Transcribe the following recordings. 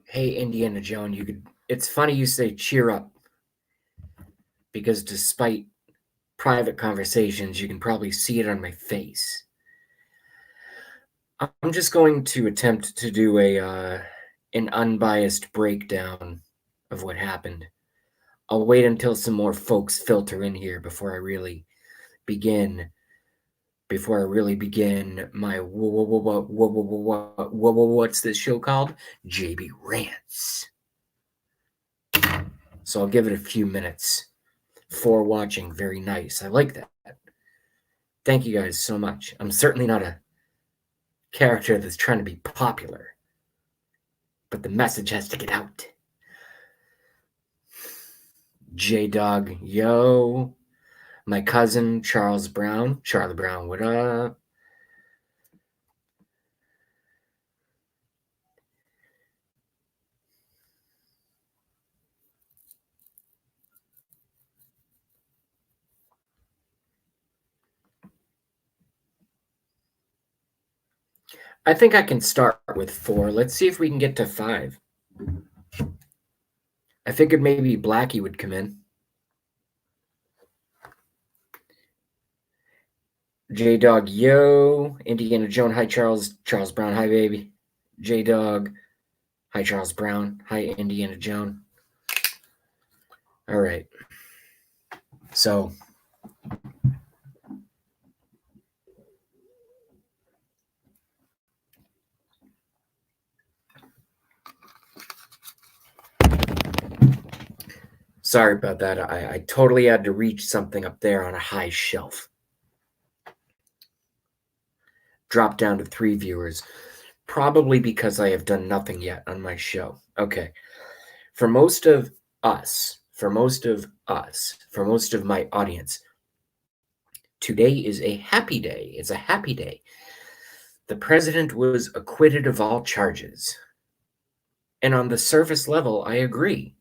Hey, Indiana Jones, it's funny you say cheer up, because despite private conversations, you can probably see it on my face. I'm just going to attempt to do an unbiased breakdown of what happened. I'll wait until some more folks filter in here before I really begin my what's this show called? JB Rants. So I'll give it a few minutes for watching. Very nice. I like that. Thank you guys so much. I'm certainly not a character that's trying to be popular, but the message has to get out. J-Dog, yo. My cousin, Charlie Brown, what up? I think I can start with 4. Let's see if we can get to 5. I figured maybe Blackie would come in. J-Dog, yo. Indiana Jones, hi Charles. Charles Brown, hi baby. J-Dog, hi Charles Brown, hi Indiana Jones. All right. So, sorry about that. I totally had to reach something up there on a high shelf. Drop down to 3 viewers, probably because I have done nothing yet on my show. Okay. For most of my audience, today is a happy day. It's a happy day. The president was acquitted of all charges. And on the surface level, I agree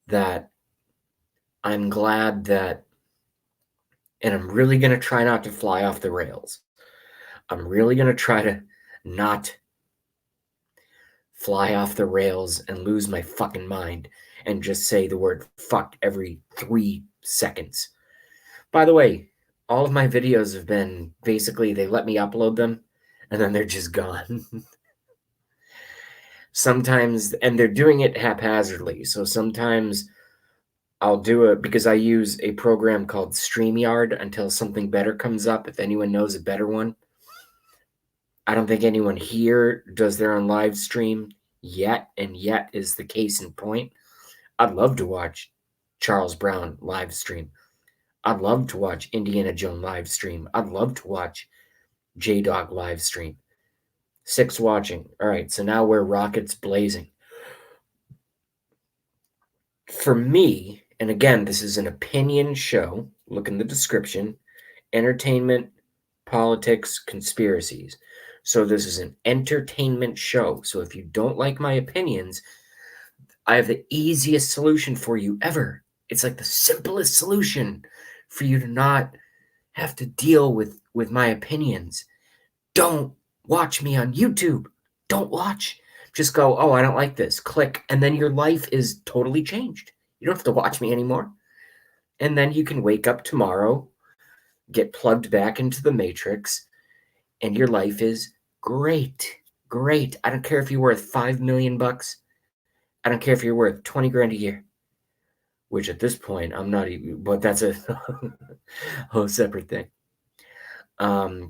that I'm glad that, and I'm really going to try not to fly off the rails. I'm really going to try to not fly off the rails and lose my fucking mind and just say the word fuck every 3 seconds. By the way, all of my videos have been basically, they let me upload them and then they're just gone. Sometimes, and they're doing it haphazardly. So sometimes I'll do it because I use a program called StreamYard until something better comes up. If anyone knows a better one. I don't think anyone here does their own live stream yet, and yet is the case in point. I'd love to watch Charles Brown live stream. I'd love to watch Indiana Jones live stream. I'd love to watch J-Dog live stream. 6 watching. All right, so now we're rockets blazing. For me, and again, this is an opinion show. Look in the description. Entertainment, politics, conspiracies. So this is an entertainment show. So if you don't like my opinions, I have the easiest solution for you ever. It's like the simplest solution for you to not have to deal with my opinions. Don't watch me on YouTube. Don't watch. Just go, oh, I don't like this. Click. And then your life is totally changed. You don't have to watch me anymore. And then you can wake up tomorrow, get plugged back into the matrix, and your life is great. Great. I don't care if you're worth $5 million. I don't care if you're worth 20 grand a year, which at this point I'm not even, but that's a whole separate thing.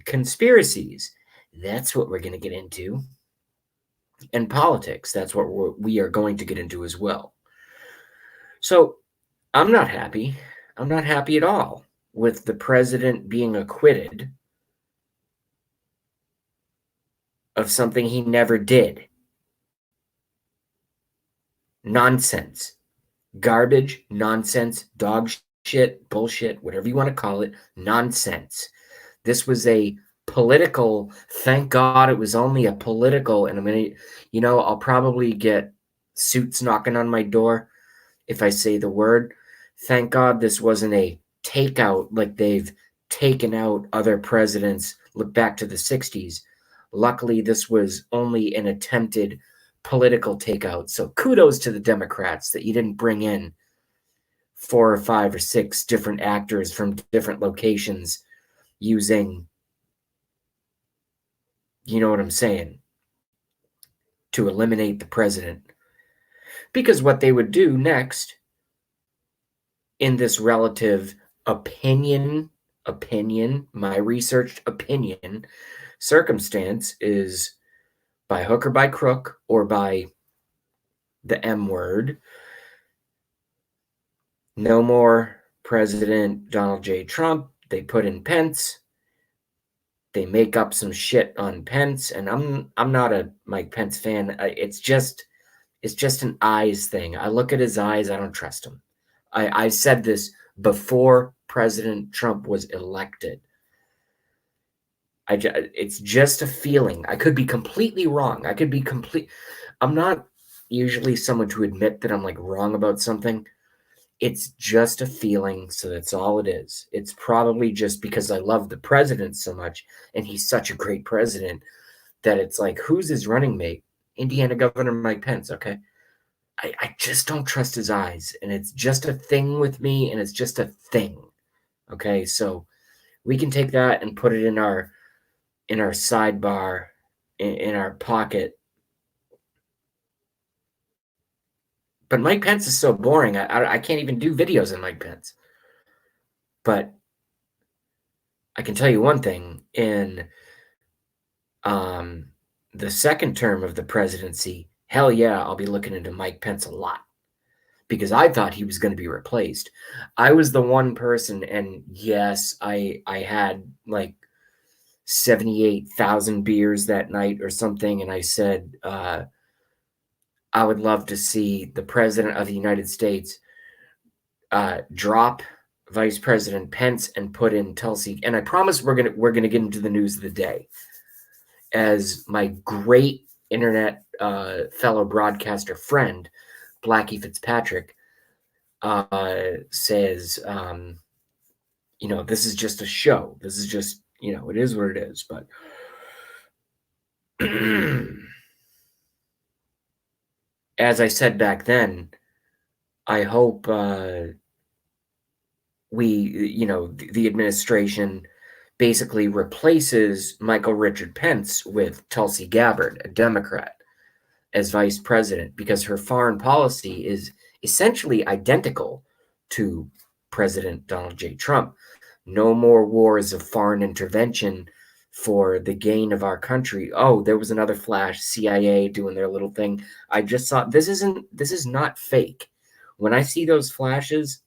Conspiracies, that's what we're going to get into. And politics, that's what we are going to get into as well. So I'm not happy. I'm not happy at all with the president being acquitted of something he never did. Nonsense. Garbage, nonsense, dog shit, bullshit, whatever you want to call it, nonsense. This was a political, thank God it was only a political, and I'm going to, I'll probably get suits knocking on my door if I say the word. Thank God this wasn't a takeout like they've taken out other presidents. Look back to the 60s. Luckily, this was only an attempted political takeout. So kudos to the Democrats that you didn't bring in 4 or 5 or 6 different actors from different locations using, you know what I'm saying, to eliminate the president. Because what they would do next in this relative opinion, my researched opinion circumstance is by hook or by crook or by the M word. No more President Donald J. Trump. They put in Pence. They make up some shit on Pence, and I'm not a Mike Pence fan. It's just an eyes thing. I look at his eyes. I don't trust him. I said this before President Trump was elected. It's just a feeling. I could be completely wrong. I'm not usually someone to admit that I'm like wrong about something. It's just a feeling, so that's all it is. It's probably just because I love the president so much, and he's such a great president, that it's like, who's his running mate? Indiana Governor Mike Pence, okay? I just don't trust his eyes, and it's just a thing with me, and it's just a thing, okay? So we can take that and put it in our sidebar, in our pocket. But Mike Pence is so boring. I can't even do videos on Mike Pence. But I can tell you one thing. In the second term of the presidency, hell yeah, I'll be looking into Mike Pence a lot. Because I thought he was going to be replaced. I was the one person, and yes, I had like 78,000 beers that night or something, and I said, I would love to see the president of the United States drop Vice President Pence and put in Tulsi. And I promise we're gonna get into the news of the day. As my great internet fellow broadcaster friend, Blackie Fitzpatrick, says, this is just a show. This is just, it is what it is. But as I said back then, I hope the administration basically replaces Michael Richard Pence with Tulsi Gabbard, a Democrat, as vice president, because her foreign policy is essentially identical to President Donald J. Trump. No more wars of foreign intervention for the gain of our country. Oh, there was another flash, CIA doing their little thing. I just saw, this is not fake. When I see those flashes,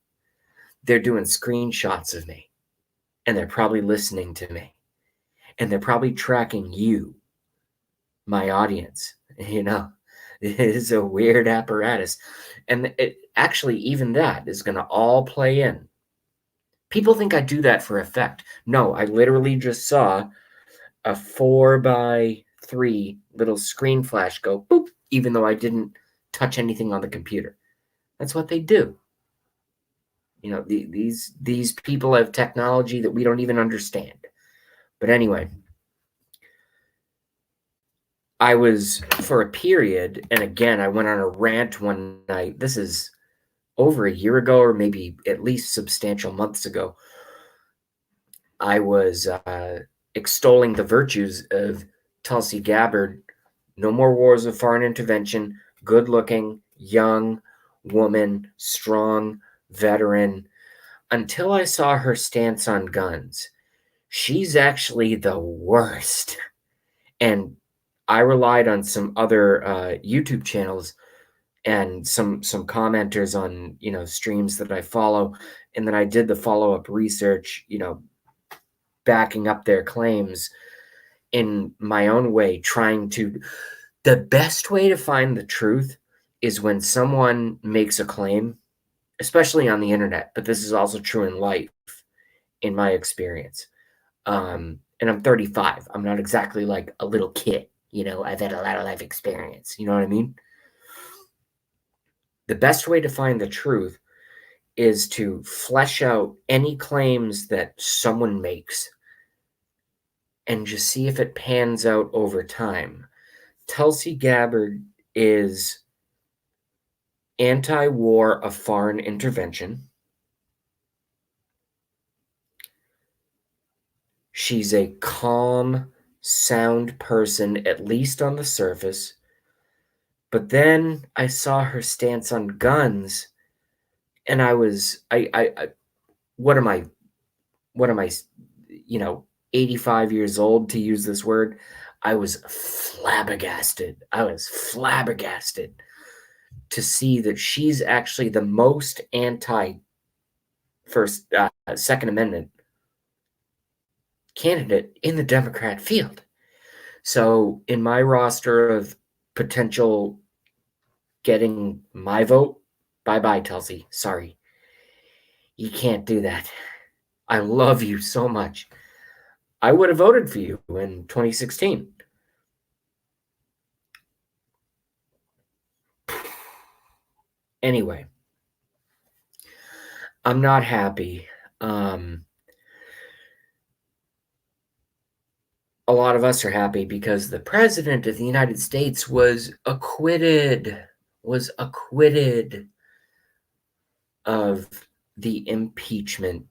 they're doing screenshots of me, and they're probably listening to me, and they're probably tracking you, my audience. It is a weird apparatus. And it actually, even that is going to all play in. People think I do that for effect. No, I literally just saw a 4x3 little screen flash go boop, even though I didn't touch anything on the computer. That's what they do. These people have technology that we don't even understand. But anyway, I was, for a period, and again, I went on a rant one night. This is over a year ago, or maybe at least substantial months ago. I was extolling the virtues of Tulsi Gabbard. No more wars of foreign intervention. Good-looking, young woman, strong, veteran. Until I saw her stance on guns. She's actually the worst. And I relied on some other YouTube channels and some commenters on, streams that I follow. And then I did the follow-up research, backing up their claims in my own way, the best way to find the truth is when someone makes a claim, especially on the internet, but this is also true in life, in my experience. And I'm 35. I'm not exactly like a little kid, I've had a lot of life experience. You know what I mean? The best way to find the truth is to flesh out any claims that someone makes and just see if it pans out over time. Tulsi Gabbard is anti-war of foreign intervention. She's a calm, sound person, at least on the surface. But then I saw her stance on guns, and what am I, 85 years old to use this word? I was flabbergasted. To see that she's actually the most Second Amendment candidate in the Democrat field. So in my roster of potential getting my vote, bye-bye, Tulsi. Sorry. You can't do that. I love you so much. I would have voted for you in 2016. Anyway, I'm not happy. A lot of us are happy because the president of the United States was acquitted of the impeachment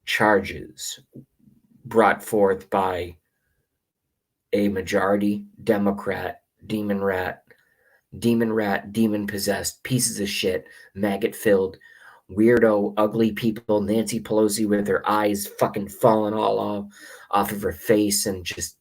charges brought forth by a majority Democrat, demon possessed, pieces of shit, maggot filled, weirdo, ugly people, Nancy Pelosi with her eyes fucking falling all off of her face and just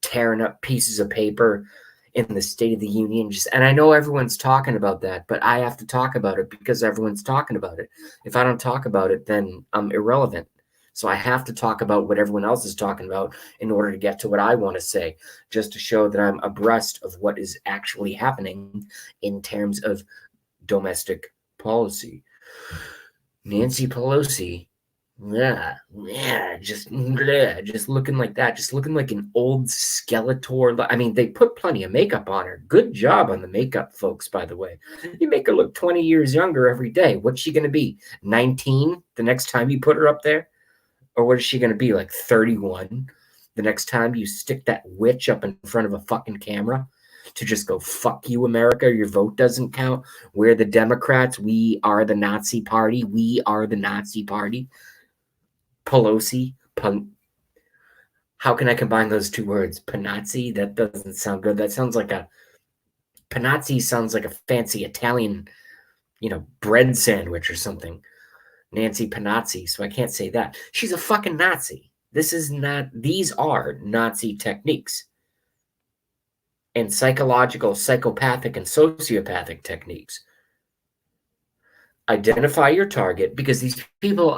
tearing up pieces of paper in the State of the Union. And I know everyone's talking about that, but I have to talk about it because everyone's talking about it. If I don't talk about it, then I'm irrelevant. So I have to talk about what everyone else is talking about in order to get to what I want to say, just to show that I'm abreast of what is actually happening in terms of domestic policy. Nancy Pelosi, just looking like that, just looking like an old Skeletor. I mean, they put plenty of makeup on her. Good job on the makeup, folks, by the way. You make her look 20 years younger every day. What's she going to be, 19 the next time you put her up there? Or what is she going to be, like 31 the next time you stick that witch up in front of a fucking camera to just go, fuck you, America, your vote doesn't count. We're the Democrats. We are the Nazi party. We are the Nazi party. Pelosi. How can I combine those two words? Panazzi? That doesn't sound good. That sounds like Panazzi sounds like a fancy Italian, bread sandwich or something. Nancy Panazzi, so I can't say that. She's a fucking Nazi. These are Nazi techniques. And psychological, psychopathic, and sociopathic techniques. Identify your target, because these people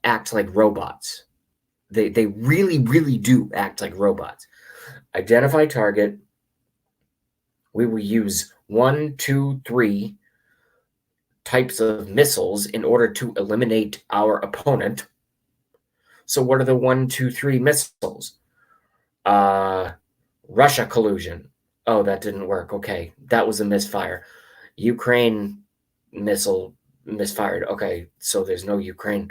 act like robots. They really, really do act like robots. Identify target. We will use 1, 2, 3 types of missiles in order to eliminate our opponent. So what are the 1, 2, 3 missiles? Russia collusion. Oh, that didn't work. Okay, that was a misfire. Ukraine missile misfired. Okay, so there's no Ukraine.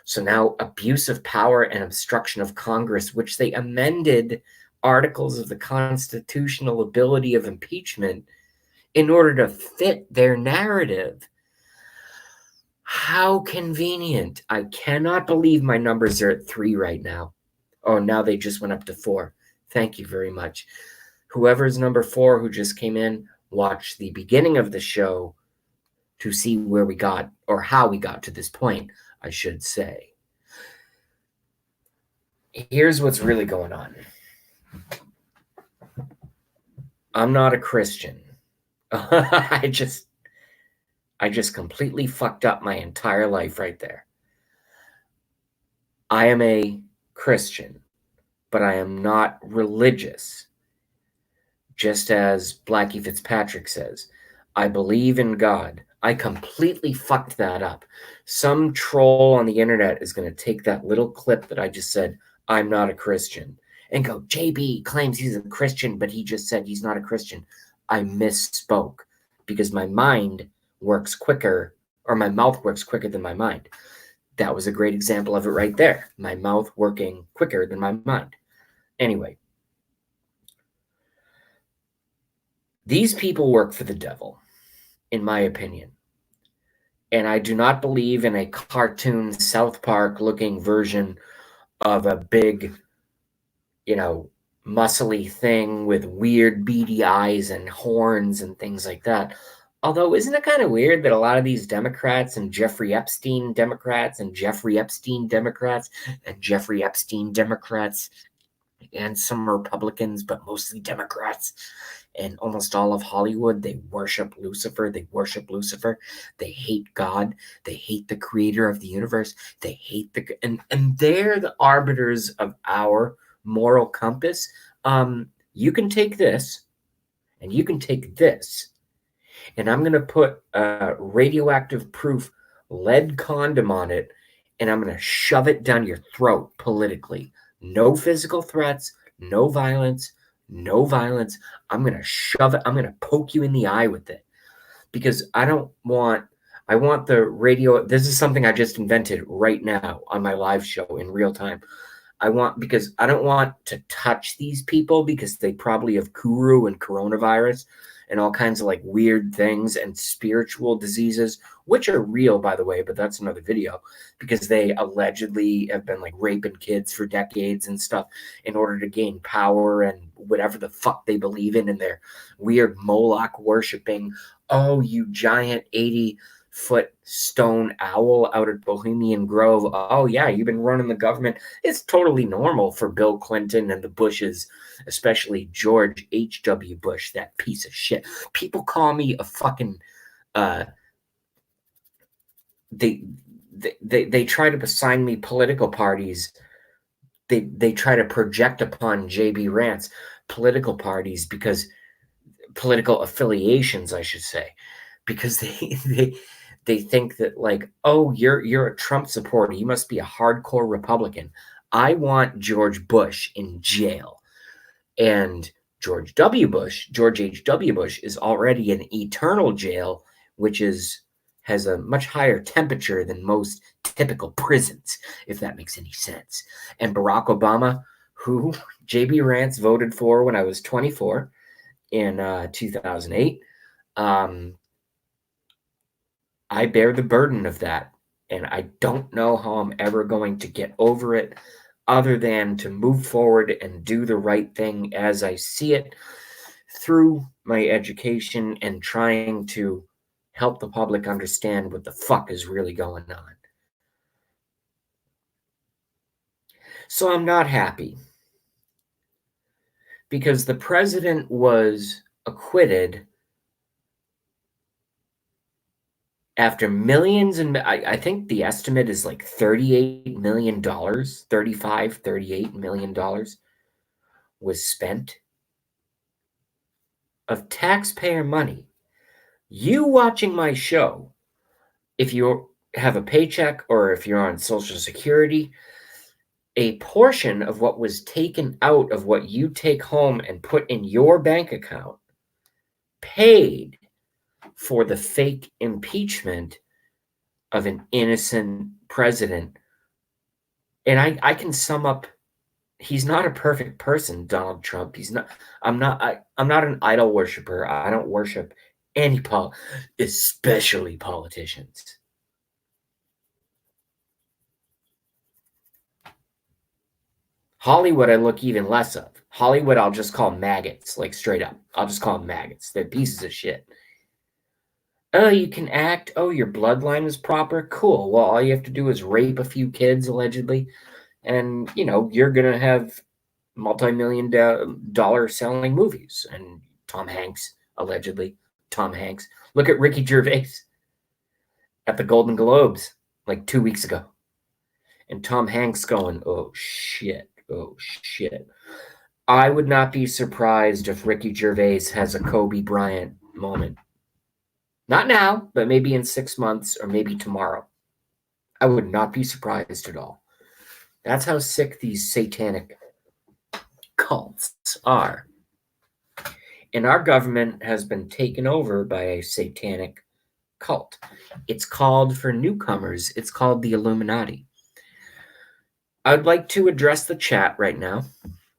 So now abuse of power and obstruction of Congress, which they amended articles of the constitutional ability of impeachment in order to fit their narrative. How convenient. I cannot believe my numbers are at 3 right now. Oh, now they just went up to 4. Thank you very much. Whoever's number 4 who just came in, watch the beginning of the show to see where we got, or how we got to this point, I should say. Here's what's really going on. I'm not a Christian. I just completely fucked up my entire life right there. I am a Christian, but I am not religious. Just as Blackie Fitzpatrick says, I believe in God. I completely fucked that up. Some troll on the internet is going to take that little clip that I just said, I'm not a Christian, and go, JB claims he's a Christian, but he just said he's not a Christian. I misspoke because my mind works quicker, or my mouth works quicker than my mind. That was a great example of it right there. My mouth working quicker than my mind. Anyway, these people work for the devil, in my opinion. And I do not believe in a cartoon South Park looking version of a big, muscly thing with weird beady eyes and horns and things like that. Although, isn't it kind of weird that a lot of these Democrats and Jeffrey Epstein Democrats and Jeffrey Epstein Democrats and Jeffrey Epstein Democrats and some Republicans, but mostly Democrats, and almost all of Hollywood, they worship Lucifer. They worship Lucifer. They hate God. They hate the creator of the universe. They hate and they're the arbiters of our moral compass. You can take this, and you can take this, and I'm going to put a radioactive proof lead condom on it, and I'm going to shove it down your throat politically. No physical threats, no violence, no violence. I'm going to shove it. I'm going to poke you in the eye with it, because I want the radio. This is something I just invented right now on my live show in real time. Because I don't want to touch these people, because they probably have Kuru and coronavirus and all kinds of like weird things and spiritual diseases, which are real, by the way, but that's another video, because they allegedly have been like raping kids for decades and stuff in order to gain power and whatever the fuck they believe in their weird Moloch worshiping. Oh, you giant 80-foot stone owl out at Bohemian Grove. Oh, yeah, you've been running the government. It's totally normal for Bill Clinton and the Bushes, especially George H.W. Bush, that piece of shit. People call me a fucking... They try to assign me political parties. They try to project upon J.B. Rance political parties, because... political affiliations, I should say, because they think that, like, oh, you're a Trump supporter, you must be a hardcore Republican. I want George Bush in jail, and George H.W. Bush is already in eternal jail, which has a much higher temperature than most typical prisons, if that makes any sense. And Barack Obama, who J.B. Rance voted for when I was 24 in 2008, I bear the burden of that, and I don't know how I'm ever going to get over it, other than to move forward and do the right thing as I see it through my education and trying to help the public understand what the fuck is really going on. So I'm not happy, because the president was acquitted after millions, and I think the estimate is like $38 million, $38 million was spent of taxpayer money. You watching my show, if you have a paycheck or if you're on Social Security, a portion of what was taken out of what you take home and put in your bank account paid for the fake impeachment of an innocent president. And I can sum up, he's not a perfect person, Donald Trump. I'm not an idol worshiper. I don't worship any especially politicians. Hollywood, I look even less of. Hollywood, I'll just call maggots, like straight up. I'll just call them maggots. They're pieces of shit. Oh, you can act. Oh, your bloodline is proper. Cool. Well, all you have to do is rape a few kids, allegedly, and you're gonna have multi-million dollar selling movies. And Tom Hanks, allegedly. Tom Hanks. Look at Ricky Gervais at the Golden Globes like 2 weeks ago. And Tom Hanks going, oh shit. Oh shit. I would not be surprised if Ricky Gervais has a Kobe Bryant moment. Not now, but maybe in 6 months or maybe tomorrow. I would not be surprised at all. That's how sick these satanic cults are. And our government has been taken over by a satanic cult. It's called, for newcomers, it's called the Illuminati. I would like to address the chat right now.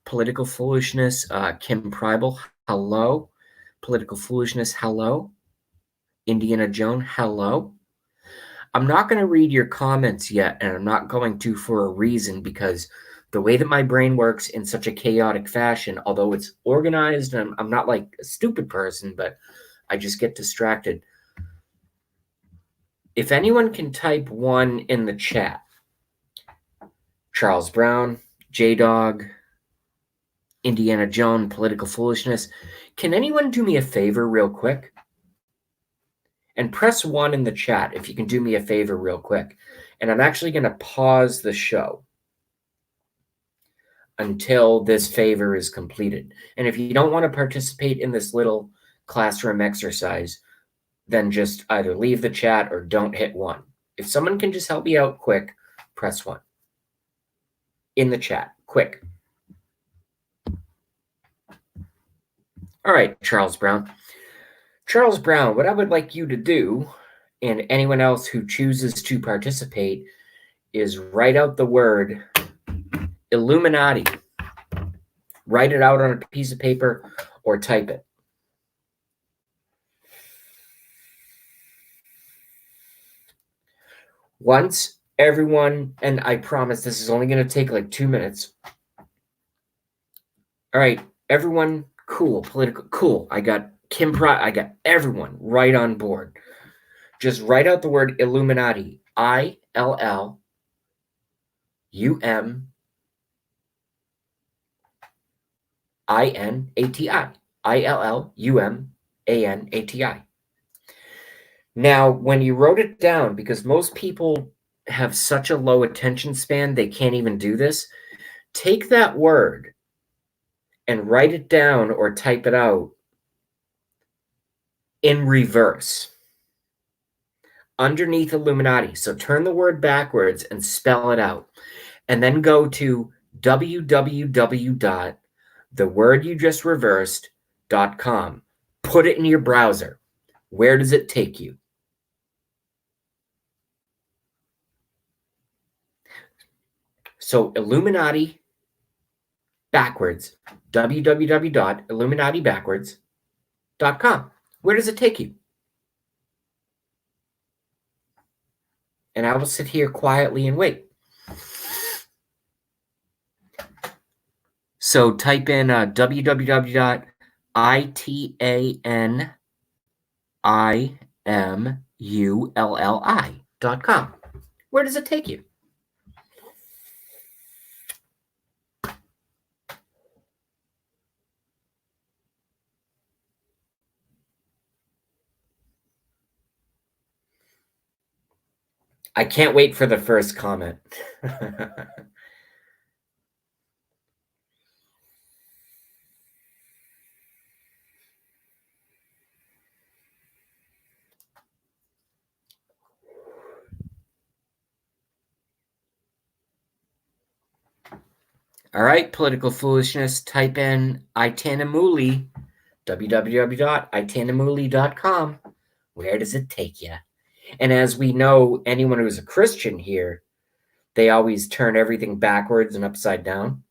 Political Foolishness, Kim Pribal, hello. Political Foolishness, hello. Indiana Jones, hello. I'm not going to read your comments yet, and I'm not going to for a reason, because the way that my brain works in such a chaotic fashion, although it's organized, and I'm not like a stupid person, but I just get distracted. If anyone can type 1 in the chat, Charles Brown, J-Dog, Indiana Jones, Political Foolishness, can anyone do me a favor real quick? And press 1 in the chat if you can do me a favor real quick. And I'm actually going to pause the show until this favor is completed. And if you don't want to participate in this little classroom exercise, then just either leave the chat or don't hit 1. If someone can just help me out quick, press 1. In the chat, quick. All right, Charles Brown. Charles Brown, what I would like you to do, and anyone else who chooses to participate, is write out the word Illuminati. Write it out on a piece of paper or type it. Once everyone, and I promise this is only going to take like 2 minutes. All right, everyone, cool, political, cool. I got I got everyone right on board. Just write out the word Illuminati. ILLUMINATI. ILLUMANATI. Now, when you wrote it down, because most people have such a low attention span, they can't even do this, take that word and write it down or type it out in reverse underneath Illuminati. So turn the word backwards and spell it out. And then go to www.thewordyoujustreversed.com. Put it in your browser. Where does it take you? So Illuminati backwards, www.illuminatibackwards.com. Where does it take you? And I will sit here quietly and wait. So type in www.itanimulli.com. Where does it take you? I can't wait for the first comment. All right, political foolishness, type in Itanimulli, www.itanimulli.com. Where does it take you? And as we know, anyone who's a Christian here, they always turn everything backwards and upside down.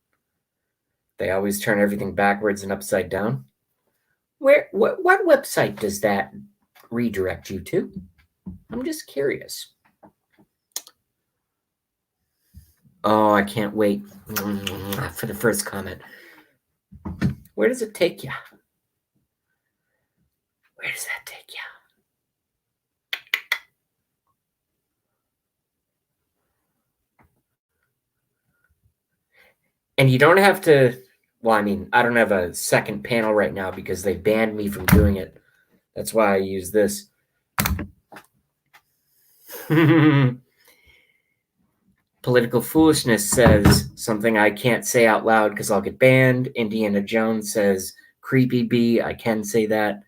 They always turn everything backwards and upside down. What website does that redirect you to? I'm just curious. Oh, I can't wait for the first comment. Where does it take you? Where does that take you? And you don't have to, well, I mean, I don't have a second panel right now because they banned me from doing it. That's why I use this. Political Foolishness says something I can't say out loud because I'll get banned. Indiana Jones says, creepy bee, I can say that.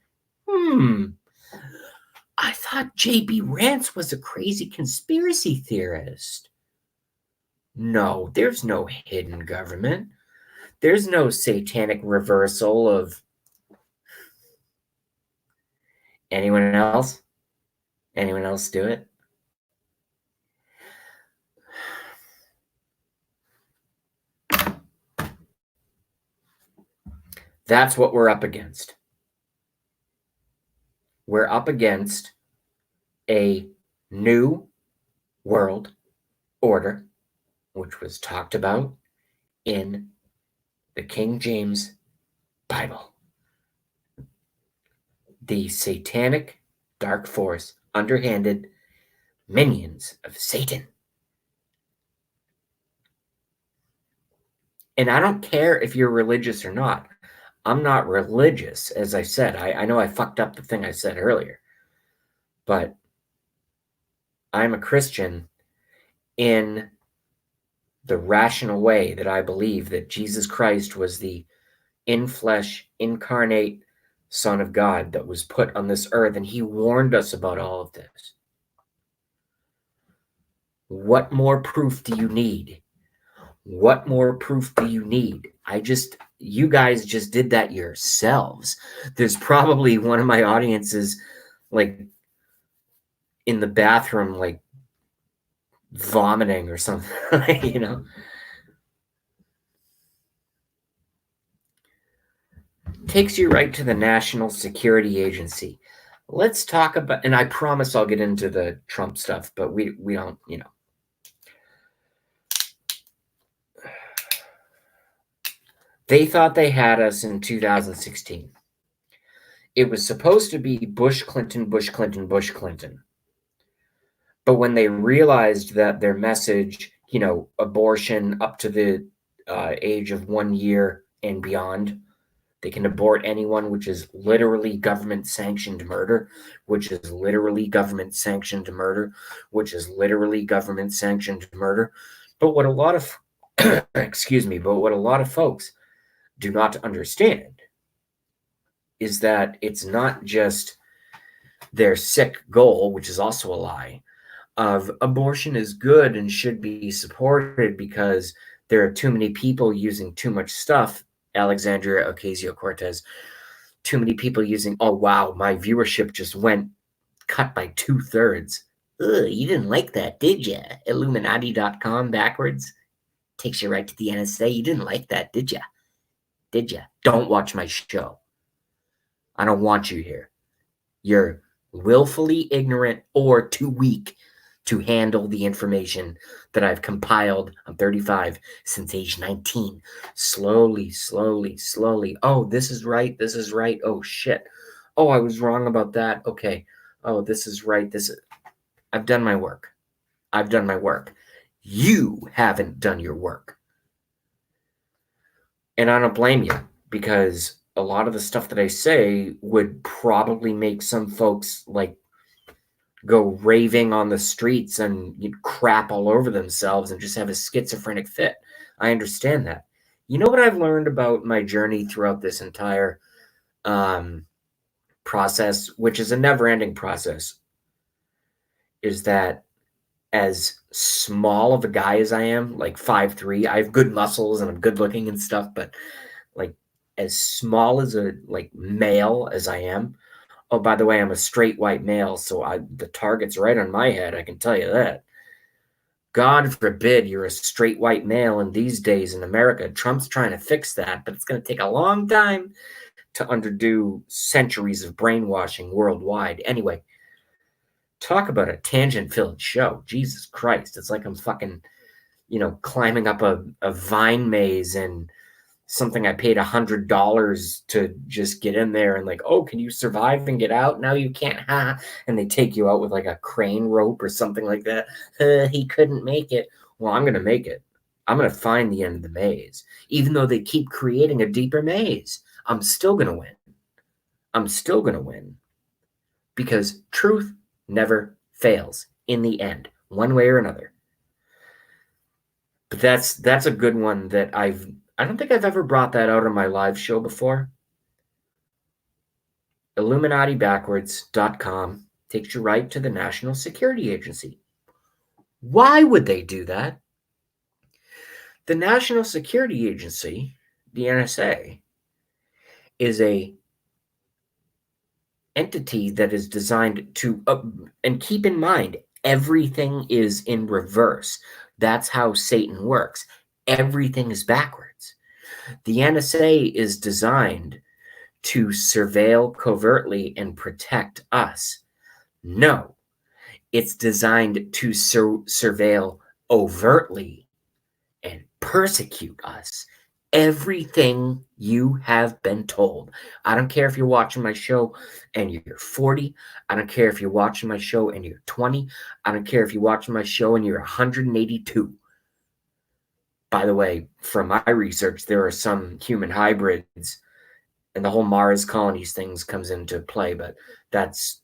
I thought J.B. Rance was a crazy conspiracy theorist. No, there's no hidden government. There's no satanic reversal of... Anyone else? Anyone else do it? That's what we're up against. We're up against a new world order, which was talked about in the King James Bible. The satanic dark force, underhanded minions of Satan. And I don't care if you're religious or not. I'm not religious, as I said. I know I fucked up the thing I said earlier, but I'm a Christian in the rational way that I believe that Jesus Christ was the in-flesh, incarnate Son of God that was put on this earth, and he warned us about all of this. What more proof do you need? What more proof do you need? You guys just did that yourselves. There's probably one of my audiences, like, in the bathroom, like, vomiting or something, you know? Takes you right to the National Security Agency. Let's talk about, and I promise I'll get into the Trump stuff, but we don't, you know. They thought they had us in 2016. It was supposed to be Bush, Clinton, Bush, Clinton, Bush, Clinton. But when they realized that their message, you know, abortion up to the age of 1 year and beyond, they can abort anyone, which is literally government-sanctioned murder, which is literally government-sanctioned murder, which is literally government-sanctioned murder. But what a lot of, but what a lot of folks do not understand is that it's not just their sick goal, which is also a lie, of abortion is good and should be supported because there are too many people using too much stuff. Alexandria Ocasio-Cortez, too many people using, oh wow, my viewership just went cut by 2/3. Ugh, you didn't like that, did you? Illuminati.com backwards takes you right to the NSA. You didn't like that, did you? Did you? Don't watch my show. I don't want you here. You're willfully ignorant or too weak to handle the information that I've compiled. I'm 35 since age 19. Slowly, slowly, slowly. Oh, this is right. This is right. Oh, shit. Oh, I was wrong about that. Okay. Oh, this is right. I've done my work. I've done my work. You haven't done your work. And I don't blame you, because a lot of the stuff that I say would probably make some folks like go raving on the streets and crap all over themselves and just have a schizophrenic fit. I understand that. You know what I've learned about my journey throughout this entire process, which is a never-ending process, is that as small of a guy as I am, like 5'3", I have good muscles and I'm good looking and stuff, but like as small as a like male as I am, oh, by the way, I'm a straight white male, so the target's right on my head, I can tell you that. God forbid you're a straight white male in these days in America. Trump's trying to fix that, but it's going to take a long time to undo centuries of brainwashing worldwide. Anyway, talk about a tangent-filled show. Jesus Christ. It's like I'm fucking, climbing up a vine maze and something I paid $100 to just get in there and like, oh, can you survive and get out? No, you can't. Ha. And they take you out with like a crane rope or something like that. He couldn't make it. Well, I'm going to make it. I'm going to find the end of the maze. Even though they keep creating a deeper maze, I'm still going to win. I'm still going to win. Because truth never fails in the end, one way or another. But that's a good one that I don't think I've ever brought that out on my live show before. IlluminatiBackwards.com takes you right to the National Security Agency. Why would they do that? The National Security Agency, the NSA, is a entity that is designed to, and keep in mind, everything is in reverse. That's how Satan works. Everything is backwards. The NSA is designed to surveil covertly and protect us. No, it's designed to surveil overtly and persecute us. Everything you have been told. I don't care if you're watching my show and you're 40. I don't care if you're watching my show and you're 20. I don't care if you're watching my show and you're 182. By the way, from my research, there are some human hybrids, and the whole Mars colonies things comes into play, but that's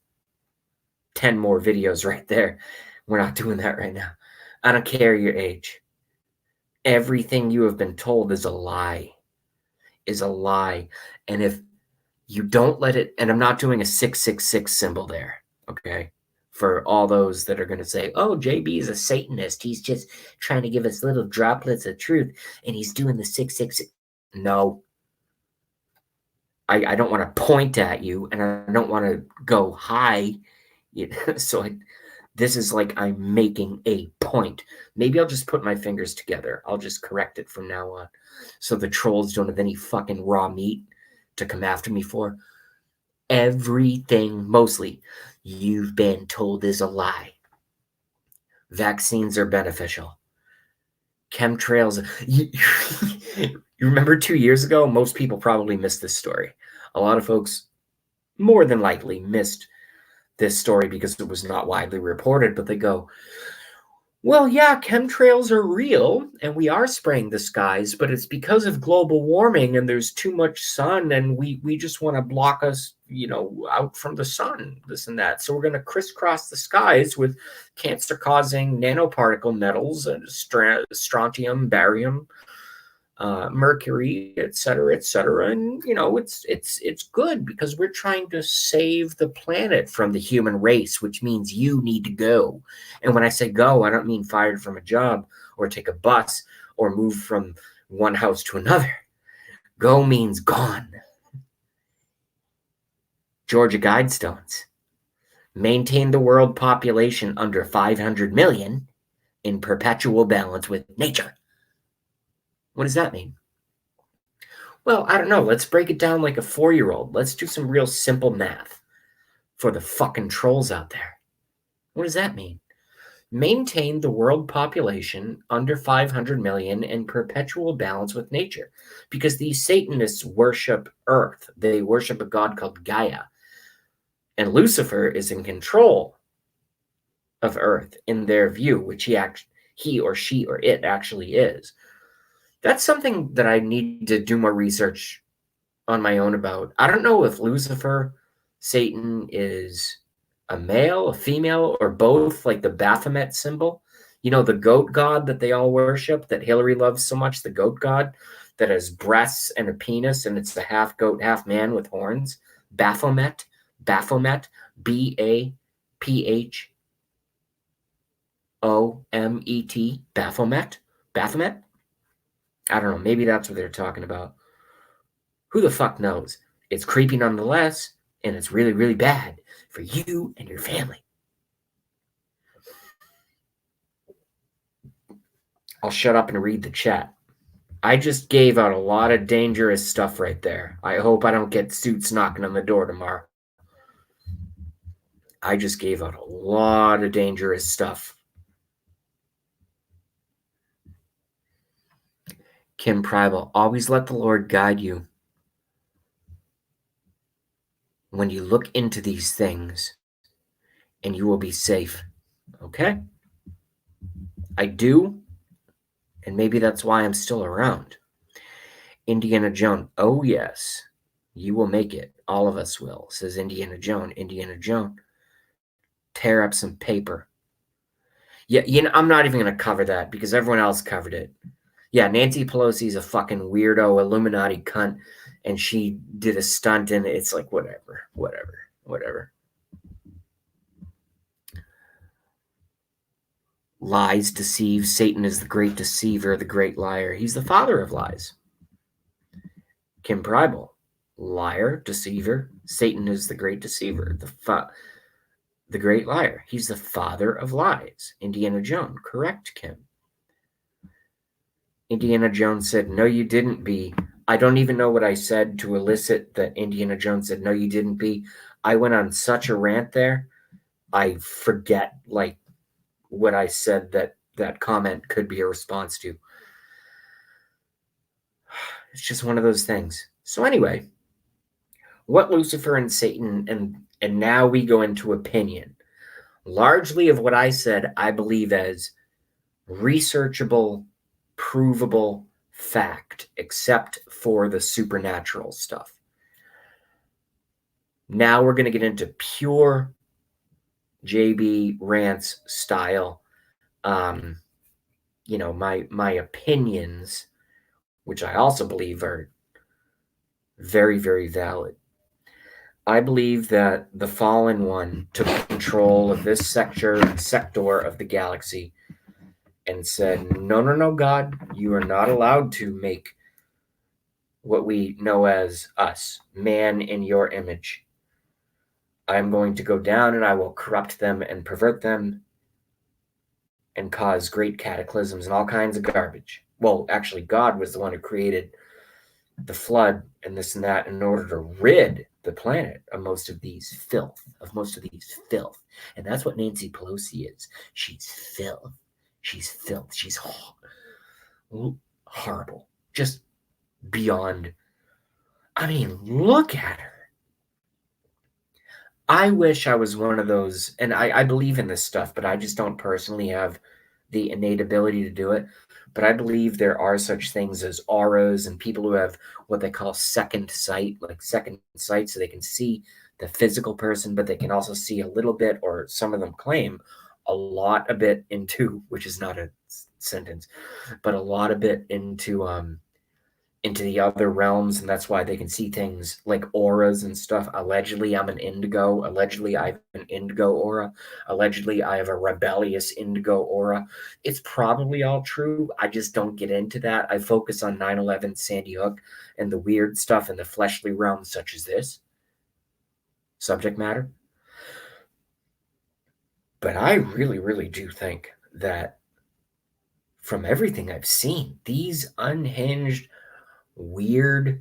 10 more videos right there. We're not doing that right now. I don't care your age. Everything you have been told is a lie. And if you don't let it, and I'm not doing a 666 symbol there, okay? For all those that are going to say, oh, JB is a Satanist. He's just trying to give us little droplets of truth, and he's doing the 666. No. I don't want to point at you, and I don't want to go high. So this is like I'm making a point. Maybe I'll just put my fingers together. I'll just correct it from now on, so the trolls don't have any fucking raw meat to come after me for. Everything, mostly, you've been told is a lie. Vaccines are beneficial. Chemtrails. You remember 2 years ago? Most people probably missed this story. A lot of folks, more than likely, missed this story because it was not widely reported, but they go, well, yeah, chemtrails are real, and we are spraying the skies, but it's because of global warming, and there's too much sun, and we just want to block us, out from the sun, this and that. So we're going to crisscross the skies with cancer-causing nanoparticle metals, strontium, barium, mercury, et cetera, and it's good because we're trying to save the planet from the human race, which means you need to go. And when I say go, I don't mean fired from a job or take a bus or move from one house to another. Go means gone. Georgia Guidestones. Maintain the world population under 500 million in perpetual balance with nature. What does that mean? Well, I don't know. Let's break it down like a 4-year-old. Let's do some real simple math for the fucking trolls out there. What does that mean? Maintain the world population under 500 million in perpetual balance with nature. Because these Satanists worship Earth. They worship a god called Gaia. And Lucifer is in control of Earth in their view, which he or she or it actually is. That's something that I need to do more research on my own about. I don't know if Lucifer, Satan, is a male, a female, or both, like the Baphomet symbol. The goat god that they all worship, that Hillary loves so much, the goat god that has breasts and a penis, and it's a half goat, half man with horns. Baphomet, Baphomet, Baphomet. I don't know. Maybe that's what they're talking about. Who the fuck knows? It's creepy nonetheless, and it's really, really bad for you and your family. I'll shut up and read the chat. I just gave out a lot of dangerous stuff right there. I hope I don't get suits knocking on the door tomorrow. I just gave out a lot of dangerous stuff. Kim Prival, always let the Lord guide you when you look into these things, and you will be safe. Okay? I do, and maybe that's why I'm still around. Indiana Jones, oh yes, you will make it. All of us will, says Indiana Jones. Indiana Jones, tear up some paper. Yeah, I'm not even going to cover that because everyone else covered it. Yeah, Nancy Pelosi's a fucking weirdo, Illuminati cunt, and she did a stunt, and it's like, whatever. Lies deceive. Satan is the great deceiver, the great liar. He's the father of lies. Kim Prible, liar, deceiver. Satan is the great deceiver, the great liar. He's the father of lies. Indiana Jones, correct, Kim? Indiana Jones said, "No, you didn't be." I don't even know what I said to elicit that Indiana Jones said, "No, you didn't be." I went on such a rant there. I forget like what I said that comment could be a response to. It's just one of those things. So anyway, what Lucifer and Satan and now we go into opinion. Largely of what I said, I believe as researchable, provable fact, except for the supernatural stuff. Now we're going to get into pure JB rants style. My opinions, which I also believe are very, very valid. I believe that the fallen one took control of this sector of the galaxy and said, no, God, you are not allowed to make what we know as us, man in your image. I'm going to go down and I will corrupt them and pervert them and cause great cataclysms and all kinds of garbage. Well, actually, God was the one who created the flood and this and that in order to rid the planet of most of these filth. And that's what Nancy Pelosi is. She's filth. She's horrible. Just beyond. I mean, look at her. I wish I was one of those, and I believe in this stuff, but I just don't personally have the innate ability to do it. But I believe there are such things as auras and people who have what they call second sight, so they can see the physical person, but they can also see a little bit, or some of them claim a bit into, which is not a sentence, but a lot of it into the other realms, and that's why they can see things like auras and stuff. Allegedly, I'm an indigo. Allegedly, I have an indigo aura. Allegedly, I have a rebellious indigo aura. It's probably all true. I just don't get into that. I focus on 9/11, Sandy Hook, and the weird stuff in the fleshly realm, such as this subject matter. But I really, really do think that from everything I've seen, these unhinged, weird,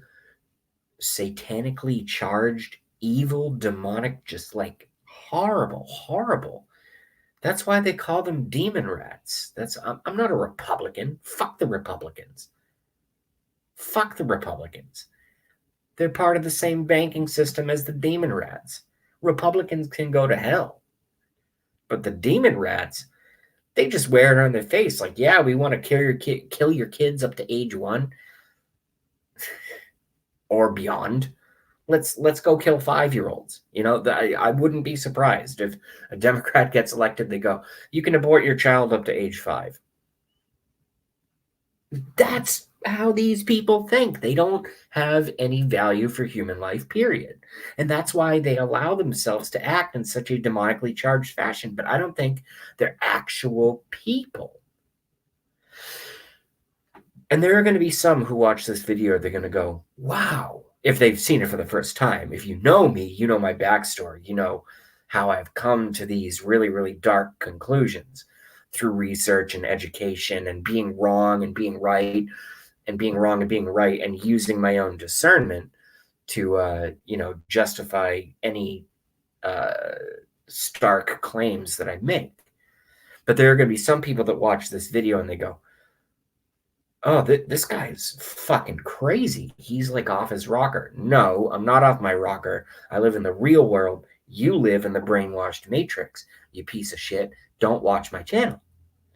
satanically charged, evil, demonic, just like horrible. That's why they call them demon rats. I'm not a Republican. Fuck the Republicans. They're part of the same banking system as the demon rats. Republicans can go to hell. But the demon rats, they just wear it on their face. Like, yeah, we want to kill your kids up to age 1 or beyond. Let's go kill 5-year-olds. I wouldn't be surprised if a Democrat gets elected. They go, you can abort your child up to age 5. That's how these people think. They don't have any value for human life, period. And that's why they allow themselves to act in such a demonically charged fashion. But I don't think they're actual people. And there are going to be some who watch this video, they're going to go, wow. If they've seen it for the first time. If you know me, you know my backstory. You know how I've come to these really, really dark conclusions through research and education and being wrong and being right and being wrong and being right and using my own discernment to, justify any stark claims that I make. But there are going to be some people that watch this video and they go, oh, this guy's fucking crazy. He's like off his rocker. No, I'm not off my rocker. I live in the real world. You live in the brainwashed matrix. You piece of shit. Don't watch my channel.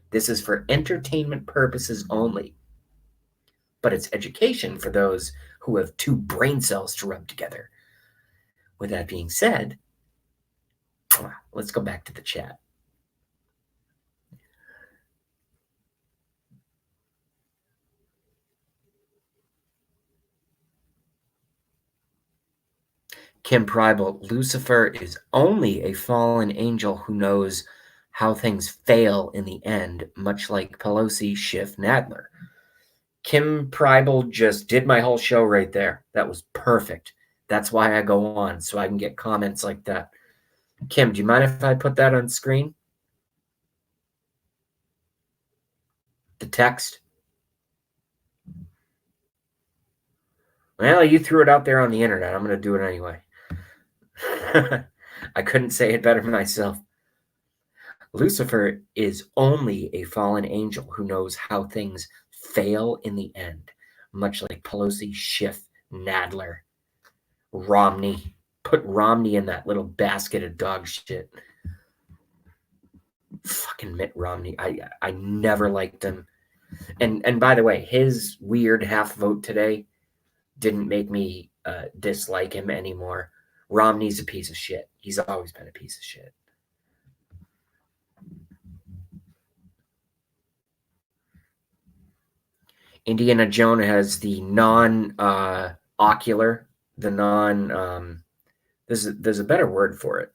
This is for entertainment purposes only. But it's education for those who have 2 brain cells to rub together. With that being said, let's go back to the chat. Kim Pribal, Lucifer is only a fallen angel who knows how things fail in the end, much like Pelosi, Schiff, Nadler. Kim Pribal just did my whole show right there. That was perfect. That's why I go on, so I can get comments like that. Kim, do you mind if I put that on screen? The text? Well, you threw it out there on the internet. I'm going to do it anyway. I couldn't say it better myself. Lucifer is only a fallen angel who knows how things fail in the end, much like Pelosi, Schiff, Nadler, Romney. Put Romney in that little basket of dog shit. Fucking Mitt Romney. I never liked him. And by the way, his weird half vote today didn't make me dislike him anymore. Romney's a piece of shit. He's always been a piece of shit. Indiana Jones has the non-ocular, the non. There's a better word for it.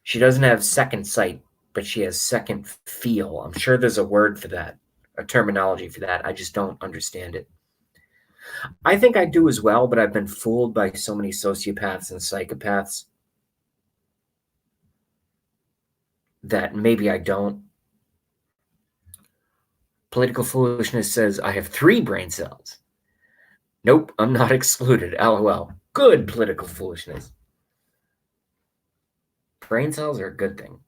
She doesn't have second sight, but she has second feel. I'm sure there's a word for that, a terminology for that. I just don't understand it. I think I do as well, but I've been fooled by so many sociopaths and psychopaths that maybe I don't. Political foolishness says I have 3 brain cells. Nope, I'm not excluded. LOL. Good political foolishness. Brain cells are a good thing.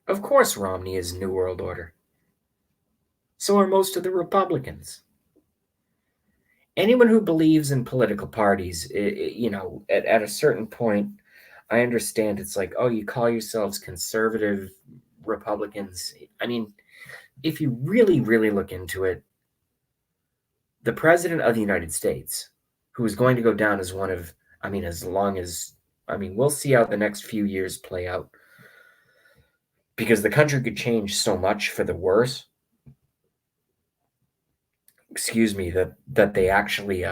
Of course Romney is New World Order. So are most of the Republicans. Anyone who believes in political parties, at a certain point, I understand it's like, oh, you call yourselves conservative Republicans. I mean, if you really, really look into it, the president of the United States, who is going to go down as one of, we'll see how the next few years play out, because the country could change so much for the worse. Excuse me, that they actually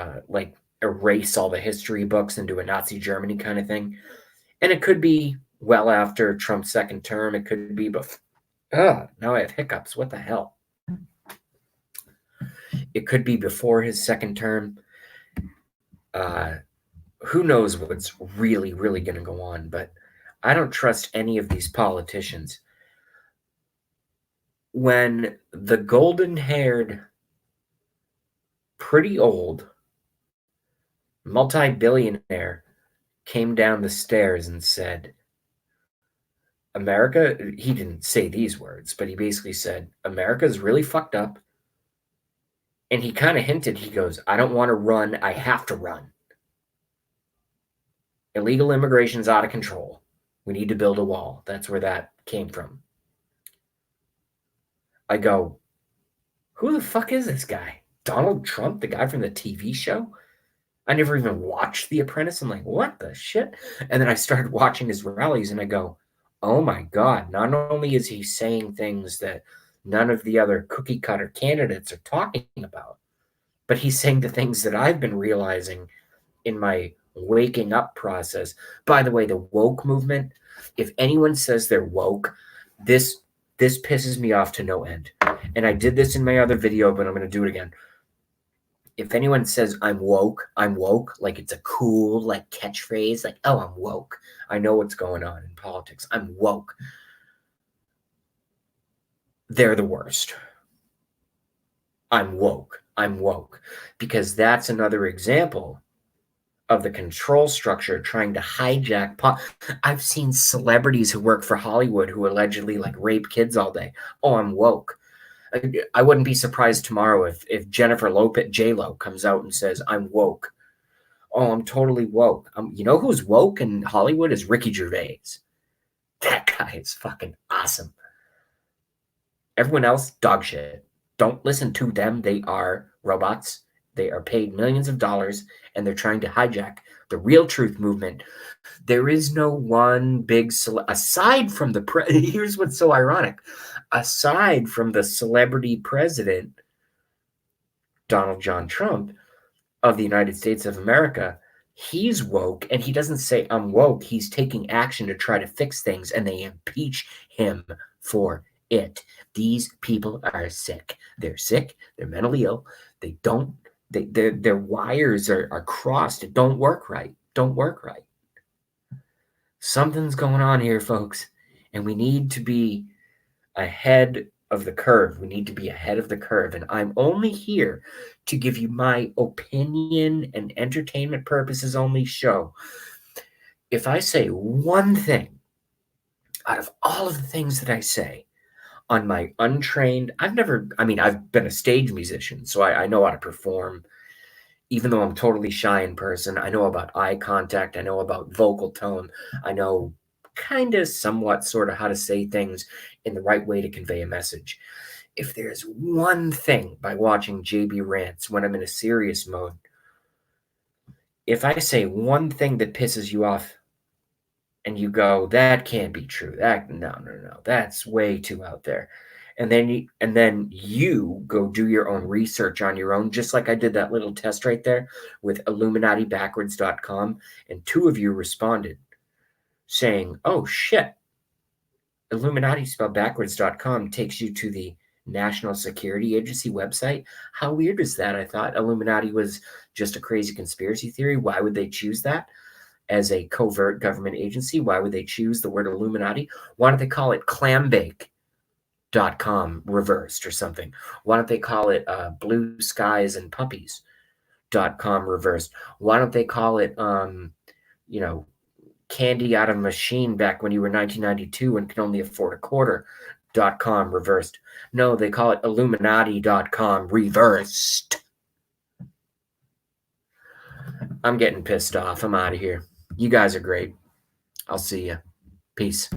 erase all the history books and do a Nazi Germany kind of thing. And it could be well after Trump's second term. It could be before. Now I have hiccups. What the hell? It could be before his second term. Who knows what's really, really going to go on, but I don't trust any of these politicians. When the golden-haired, pretty old, multi-billionaire came down the stairs and said, America, he didn't say these words, but he basically said, America's really fucked up. And he kind of hinted, he goes, I don't want to run, I have to run. Illegal immigration's out of control. We need to build a wall. That's where that came from. I go, who the fuck is this guy? Donald Trump, the guy from the TV show? I never even watched The Apprentice. I'm like, what the shit? And then I started watching his rallies and I go, oh my God, not only is he saying things that none of the other cookie cutter candidates are talking about, but he's saying the things that I've been realizing in my waking up process. By the way, the woke movement, if anyone says they're woke, this pisses me off to no end. And I did this in my other video, but I'm going to do it again. If anyone says I'm woke, like it's a cool catchphrase, like, oh, I'm woke. I know what's going on in politics. I'm woke. They're the worst. I'm woke. Because that's another example of the control structure trying to hijack. I've seen celebrities who work for Hollywood who allegedly rape kids all day. Oh, I'm woke. I wouldn't be surprised tomorrow if Jennifer Lopez, J-Lo, comes out and says, I'm woke. Oh, I'm totally woke. You know who's woke in Hollywood is Ricky Gervais. That guy is fucking awesome. Everyone else, dog shit. Don't listen to them. They are robots. They are paid millions of dollars, and they're trying to hijack the real truth movement. There is no one big aside from the here's what's so ironic. Aside from the celebrity president, Donald John Trump of the United States of America, he's woke, and he doesn't say I'm woke. He's taking action to try to fix things, and they impeach him for it. These people are sick. They're sick. They're mentally ill. They don't. Their wires are crossed. It don't work right. Don't work right. Something's going on here, folks, and we need to be ahead of the curve. We need to be ahead of the curve. And I'm only here to give you my opinion and entertainment purposes only show. If I say one thing out of all of the things that I say on my untrained, I've been a stage musician, so I know how to perform. Even though I'm totally shy in person, I know about eye contact. I know about vocal tone. I know kind of somewhat sort of how to say things in the right way to convey a message. If there's one thing by watching JB Rants when I'm in a serious mode, if I say one thing that pisses you off and you go, that can't be true. No, that's way too out there. And then you go do your own research on your own, just like I did that little test right there with illuminatibackwards.com, and 2 of you responded saying, "Oh shit, Illuminati spelled backwards.com takes you to the National Security Agency website. How weird is that? I thought Illuminati was just a crazy conspiracy theory. Why would they choose that as a covert government agency? Why would they choose the word Illuminati? Why don't they call it clambake.com reversed or something? Why don't they call it blue skies and puppies.com reversed? Why don't they call it, candy out of a machine back when you were 1992 and could only afford a quarter.com reversed? No, they call it Illuminati.com reversed. I'm getting pissed off. I'm out of here. You guys are great. I'll see you. Peace.